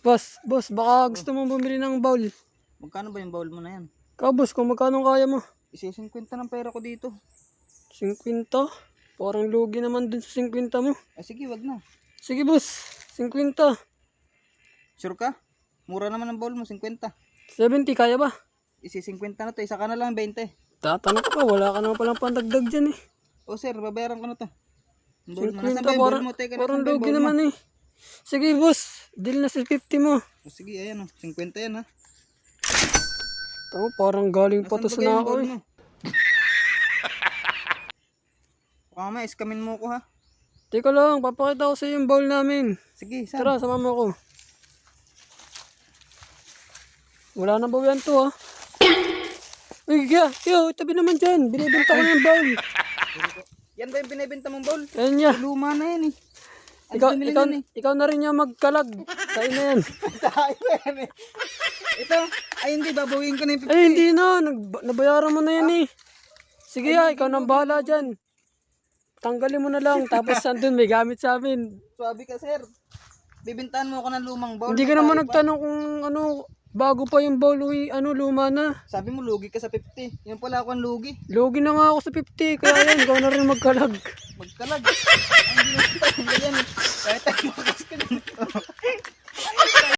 Boss, baka gusto mong bumili ng bowl. Magkano ba yung bowl mo na yan? Ikaw boss, kung magkano kaya mo? Isa 50 ng pera ko dito. 50? Parang lugi naman dun sa 50 mo. Sige, wag na. Sige boss, 50. Sure ka? Mura naman ang bowl mo, 50. 70 kaya ba? Isa 50 na to, isa ka na lang 20. Tatanong ka pa, wala ka naman palang pandagdag dyan eh. O sir, babayaran ko na to. Ang bowl mo. 50 Nasaan ba yung bowl parang, mo? Teka, parang nasaan ba yung lugi bowl mo? naman eh. Sige boss, deal na sa 50 mo. O sige, ayan o. 50 yan ha. Tama, parang galing pa to Nasaan sa ba yung nako bowl eh. mo? Baka mamaya, iskamin mo ko ha. Teka lang, papakita ko sa iyo yung bowl namin. Sige, saan? Tara, sama mo ako. Wala na ba yan to ha? Uy, tabi naman dyan. Binibenta ko na yung bowl. Yan ba yung binibenta mong bowl? Ayan niya. Luma na yan eh. Ikaw na rin yung magkalag. Sa'yo na yan. Tayo yan eh. Ito, ay hindi, babawiin ko na yung 50. Ay, hindi na. Nabayaran mo na yan eh. Sige ikaw nang bahala dyan. Tanggalin mo na lang. Tapos sandun may gamit sa amin. Swabe ka sir. Bibintahan mo ako ng lumang bowl. Hindi ka naman nagtanong kung ano, bago pa yung bowl, luma na. Sabi mo lugi ka sa 50. Yan pala ako ang lugi. Lugi na nga ako sa 50. Kaya yan, ikaw na rin magkalag. Magkalag. Ang ginagawa ko yan eh. Kahit tayo makas ka dyan.